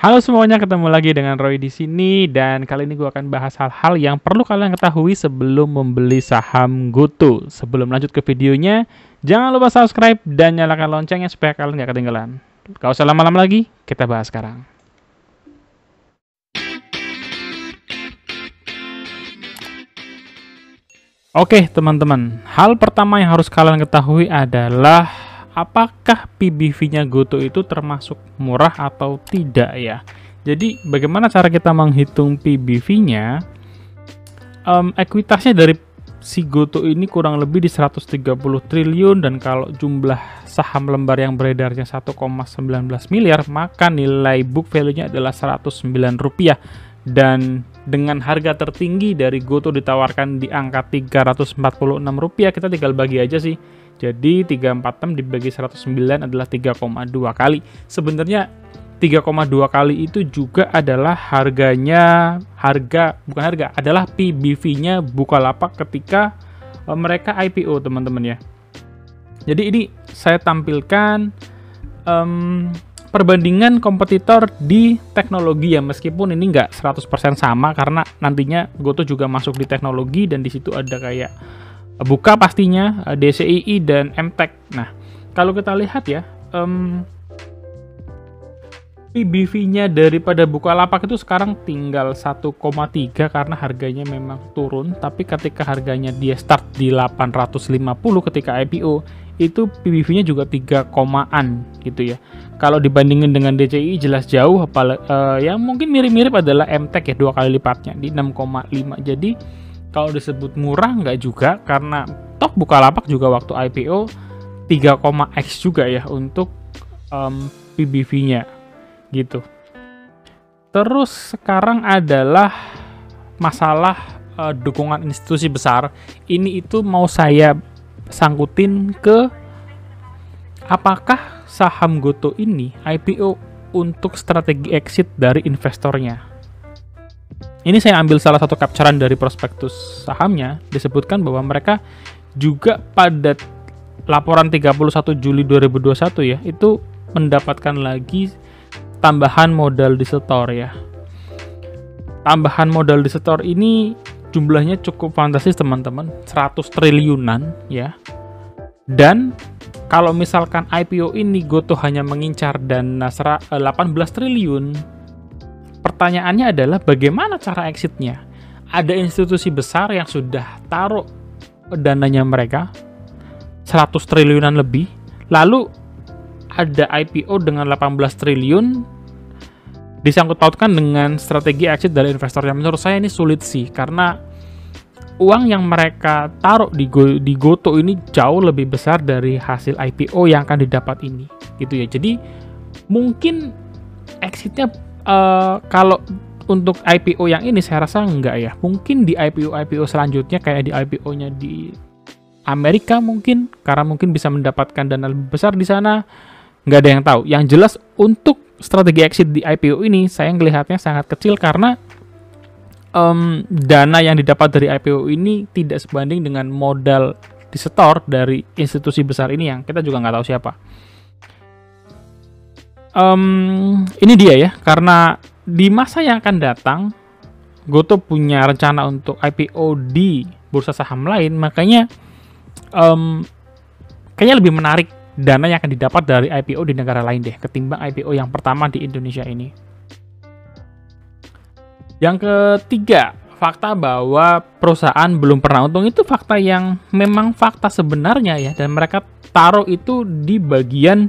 Halo semuanya, ketemu lagi dengan Roy di sini dan kali ini gue akan bahas hal-hal yang perlu kalian ketahui sebelum membeli saham GoTo. Sebelum lanjut ke videonya, jangan lupa subscribe dan nyalakan loncengnya supaya kalian gak ketinggalan. Gak usah lama-lama lagi, kita bahas sekarang. Oke teman-teman, hal pertama yang harus kalian ketahui adalah apakah PBV-nya GoTo itu termasuk murah atau tidak ya. Jadi bagaimana cara kita menghitung PBV-nya? Ekuitasnya dari si GoTo ini kurang lebih di 130 triliun dan kalau jumlah saham lembar yang beredarnya 1,19 miliar, maka nilai book value-nya adalah Rp109. Dan dengan harga tertinggi dari GoTo ditawarkan di angka Rp346, kita tinggal bagi aja sih. Jadi 346 dibagi 109 adalah 3,2 kali. Sebenarnya 3,2 kali itu juga adalah adalah PBV-nya Bukalapak ketika mereka IPO, teman-teman ya. Jadi ini saya tampilkan perbandingan kompetitor di teknologi ya, meskipun ini nggak 100% sama karena nantinya GoTo juga masuk di teknologi dan di situ ada kayak Buka pastinya, DCII dan MTech. Nah, kalau kita lihat ya, PBV-nya daripada Bukalapak itu sekarang tinggal 1,3 karena harganya memang turun, tapi ketika harganya dia start di 850 ketika IPO, itu PBV-nya juga 3 komaan gitu ya. Kalau dibandingin dengan DCI jelas jauh, yang mungkin mirip-mirip adalah MTech ya, 2 kali lipatnya di 6,5. Jadi kalau disebut murah nggak juga, karena toh Bukalapak juga waktu IPO 3,x juga ya untuk PBV-nya gitu. Terus sekarang adalah masalah dukungan institusi besar. Ini itu mau saya sangkutin ke apakah saham GoTo ini IPO untuk strategi exit dari investornya. Ini saya ambil salah satu capturean dari prospektus sahamnya, disebutkan bahwa mereka juga pada laporan 31 Juli 2021 ya, itu mendapatkan lagi tambahan modal disetor ya. Tambahan modal disetor ini jumlahnya cukup fantastis teman-teman, 100 triliunan ya. Dan kalau misalkan IPO ini GoTo hanya mengincar dana 18 triliun, pertanyaannya adalah bagaimana cara exitnya? Ada institusi besar yang sudah taruh dananya mereka 100 triliunan lebih, lalu ada IPO dengan 18 triliun disangkut pautkan dengan strategi exit dari investor. Yang menurut saya ini sulit sih, karena uang yang mereka taruh di GoTo ini jauh lebih besar dari hasil IPO yang akan didapat ini gitu ya. Jadi mungkin exitnya kalau untuk IPO yang ini saya rasa enggak ya. Mungkin di IPO selanjutnya kayak di IPO-nya di Amerika mungkin, karena mungkin bisa mendapatkan dana lebih besar di sana. Nggak ada yang tahu. Yang jelas untuk strategi exit di IPO ini saya melihatnya sangat kecil karena dana yang didapat dari IPO ini tidak sebanding dengan modal disetor dari institusi besar ini yang kita juga nggak tahu siapa. Ini dia ya, karena di masa yang akan datang GoTo punya rencana untuk IPO di bursa saham lain, makanya kayaknya lebih menarik dana yang akan didapat dari IPO di negara lain deh ketimbang IPO yang pertama di Indonesia ini. Yang ketiga, fakta bahwa perusahaan belum pernah untung itu fakta yang memang fakta sebenarnya ya, dan mereka taruh itu di bagian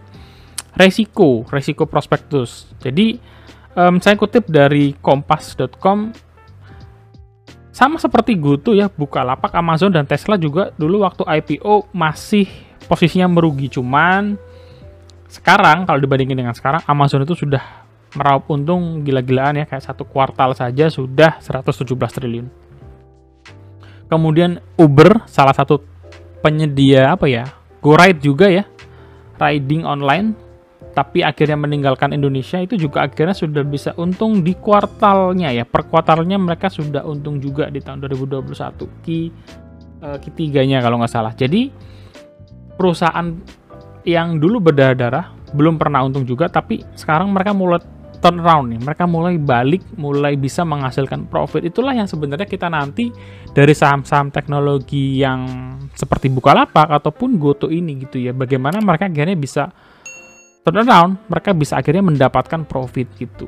resiko prospektus. Jadi saya kutip dari kompas.com, sama seperti GoTo ya, Bukalapak, Amazon, dan Tesla juga dulu waktu IPO masih posisinya merugi. Cuman sekarang kalau dibandingin dengan sekarang, Amazon itu sudah meraup untung gila-gilaan ya, kayak satu kuartal saja sudah 117 triliun. Kemudian Uber, salah satu penyedia GoRide juga ya, riding online, tapi akhirnya meninggalkan Indonesia, itu juga akhirnya sudah bisa untung di kuartalnya ya. Per kuartalnya mereka sudah untung juga di tahun 2021 Q3-nya kalau nggak salah. Jadi perusahaan yang dulu berdarah-darah belum pernah untung juga, tapi sekarang mereka mulai turnaround nih, mereka mulai balik, mulai bisa menghasilkan profit. Itulah yang sebenarnya kita nanti dari saham-saham teknologi yang seperti Bukalapak ataupun Goto ini gitu ya, bagaimana mereka akhirnya bisa turnaround, mereka bisa akhirnya mendapatkan profit gitu.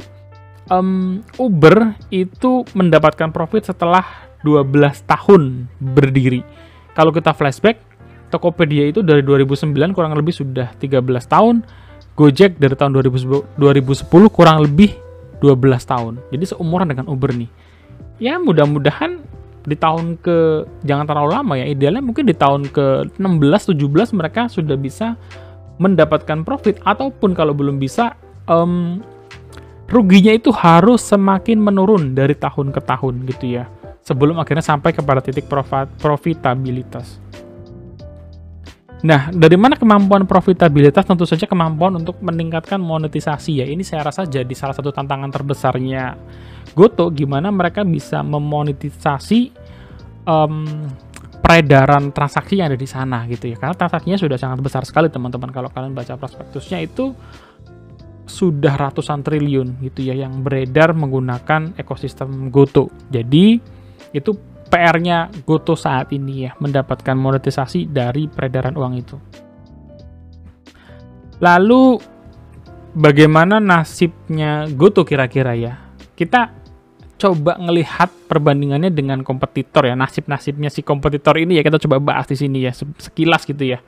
Uber itu mendapatkan profit setelah 12 tahun berdiri. Kalau kita flashback, Tokopedia itu dari 2009 kurang lebih sudah 13 tahun, Gojek dari tahun 2010 kurang lebih 12 tahun. Jadi seumuran dengan Uber nih. Ya mudah-mudahan di tahun jangan terlalu lama ya, idealnya mungkin di tahun ke 16-17 mereka sudah bisa mendapatkan profit, ataupun kalau belum bisa, ruginya itu harus semakin menurun dari tahun ke tahun gitu ya, sebelum akhirnya sampai kepada titik profitabilitas. Nah, dari mana kemampuan profitabilitas? Tentu saja kemampuan untuk meningkatkan monetisasi ya. Ini saya rasa jadi salah satu tantangan terbesarnya Goto, gimana mereka bisa memonetisasi peredaran transaksi yang ada di sana gitu ya. Karena transaksinya sudah sangat besar sekali teman-teman. Kalau kalian baca prospektusnya itu sudah ratusan triliun gitu ya yang beredar menggunakan ekosistem Goto. Jadi itu PR-nya Goto saat ini ya, mendapatkan monetisasi dari peredaran uang itu. Lalu bagaimana nasibnya Goto kira-kira ya? Kita coba ngelihat perbandingannya dengan kompetitor ya, nasib-nasibnya si kompetitor ini ya, kita coba bahas di sini ya, sekilas gitu ya.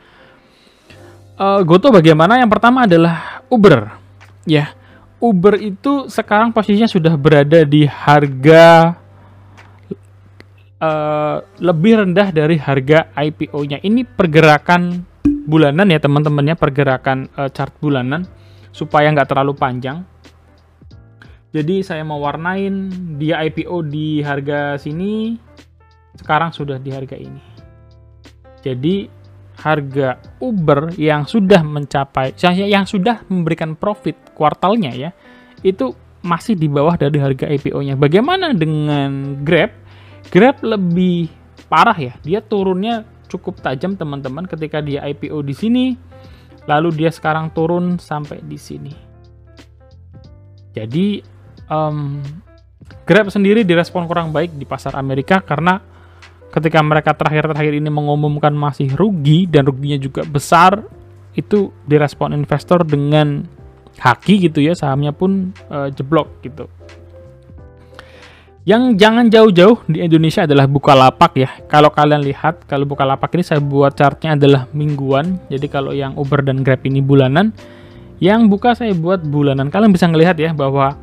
Goto bagaimana? Yang pertama adalah Uber ya. Uber itu sekarang posisinya sudah berada di harga lebih rendah dari harga IPO-nya. Ini pergerakan bulanan ya teman-teman ya, pergerakan chart bulanan supaya nggak terlalu panjang. Jadi saya mau warnain dia IPO di harga sini, sekarang sudah di harga ini. Jadi harga Uber yang sudah mencapai, yang sudah memberikan profit kuartalnya ya, itu masih di bawah dari harga IPO-nya. Bagaimana dengan Grab? Grab lebih parah ya, dia turunnya cukup tajam teman-teman ketika dia IPO di sini, lalu dia sekarang turun sampai di sini. Jadi Grab sendiri direspon kurang baik di pasar Amerika karena ketika mereka terakhir ini mengumumkan masih rugi dan ruginya juga besar, itu direspon investor dengan haki gitu ya, sahamnya pun jeblok gitu. Yang jangan jauh-jauh di Indonesia adalah Bukalapak ya. Kalau kalian lihat, kalau Bukalapak ini saya buat chartnya adalah mingguan. Jadi kalau yang Uber dan Grab ini bulanan, yang Buka saya buat bulanan. Kalian bisa ngelihat ya bahwa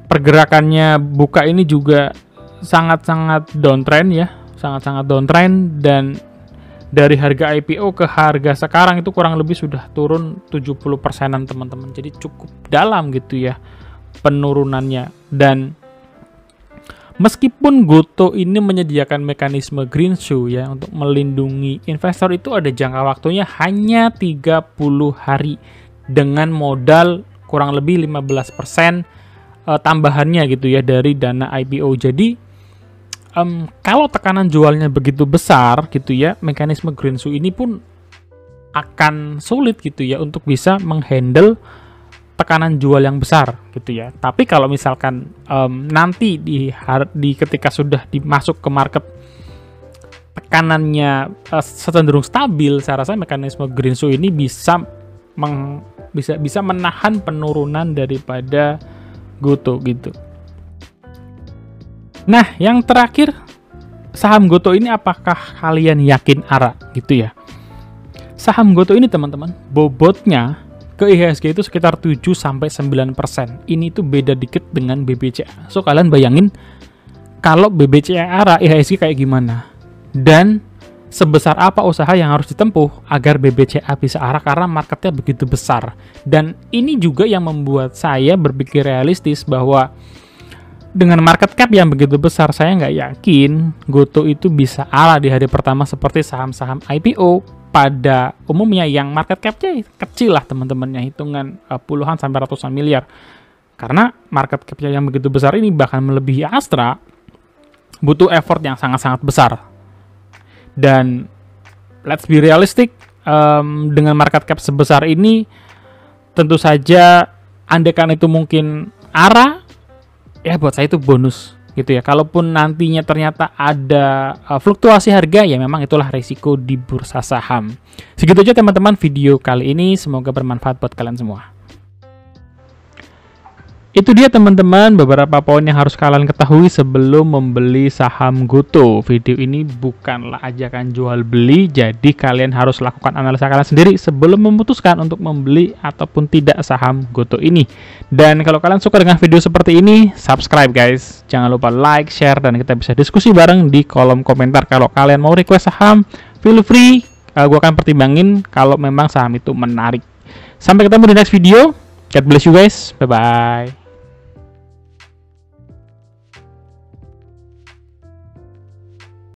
pergerakannya Buka ini juga sangat-sangat downtrend ya, sangat-sangat downtrend, dan dari harga IPO ke harga sekarang itu kurang lebih sudah turun 70%-an teman-teman. Jadi cukup dalam gitu ya penurunannya. Dan meskipun Goto ini menyediakan mekanisme green shoe ya untuk melindungi investor, itu ada jangka waktunya hanya 30 hari dengan modal kurang lebih 15% tambahannya gitu ya dari dana IPO. Jadi kalau tekanan jualnya begitu besar gitu ya, mekanisme green shoe ini pun akan sulit gitu ya untuk bisa menghandle tekanan jual yang besar gitu ya. Tapi kalau misalkan nanti di ketika sudah dimasuk ke market tekanannya cenderung stabil, saya rasa mekanisme green shoe ini bisa menahan penurunan daripada Goto gitu. Nah, yang terakhir, saham Goto ini apakah kalian yakin ARA gitu ya? Saham Goto ini teman-teman, bobotnya ke IHSG itu sekitar 7-9%. Ini tuh beda dikit dengan BBCA. So kalian bayangin kalau BBCA ARA IHSG kayak gimana, dan sebesar apa usaha yang harus ditempuh agar BBCA bisa ARA karena marketnya begitu besar. Dan ini juga yang membuat saya berpikir realistis bahwa dengan market cap yang begitu besar, saya nggak yakin Goto itu bisa ARA di hari pertama seperti saham-saham IPO pada umumnya yang market cap-nya kecil lah teman-teman ya, hitungan puluhan sampai ratusan miliar. Karena market cap-nya yang begitu besar ini bahkan melebihi Astra, butuh effort yang sangat-sangat besar. Dan let's be realistic, dengan market cap sebesar ini tentu saja Andaikan itu mungkin ARA, ya buat saya itu bonus gitu ya. Kalaupun nantinya ternyata ada fluktuasi harga, ya memang itulah resiko di bursa saham. Segitu aja teman-teman video kali ini, semoga bermanfaat buat kalian semua. Itu dia teman-teman beberapa poin yang harus kalian ketahui sebelum membeli saham GoTo. Video ini bukanlah ajakan jual beli, jadi kalian harus lakukan analisa kalian sendiri sebelum memutuskan untuk membeli ataupun tidak saham GoTo ini. Dan kalau kalian suka dengan video seperti ini, subscribe guys. Jangan lupa like, share, dan kita bisa diskusi bareng di kolom komentar. Kalau kalian mau request saham, feel free. Gue akan pertimbangin kalau memang saham itu menarik. Sampai ketemu di next video. God bless you guys. Bye-bye.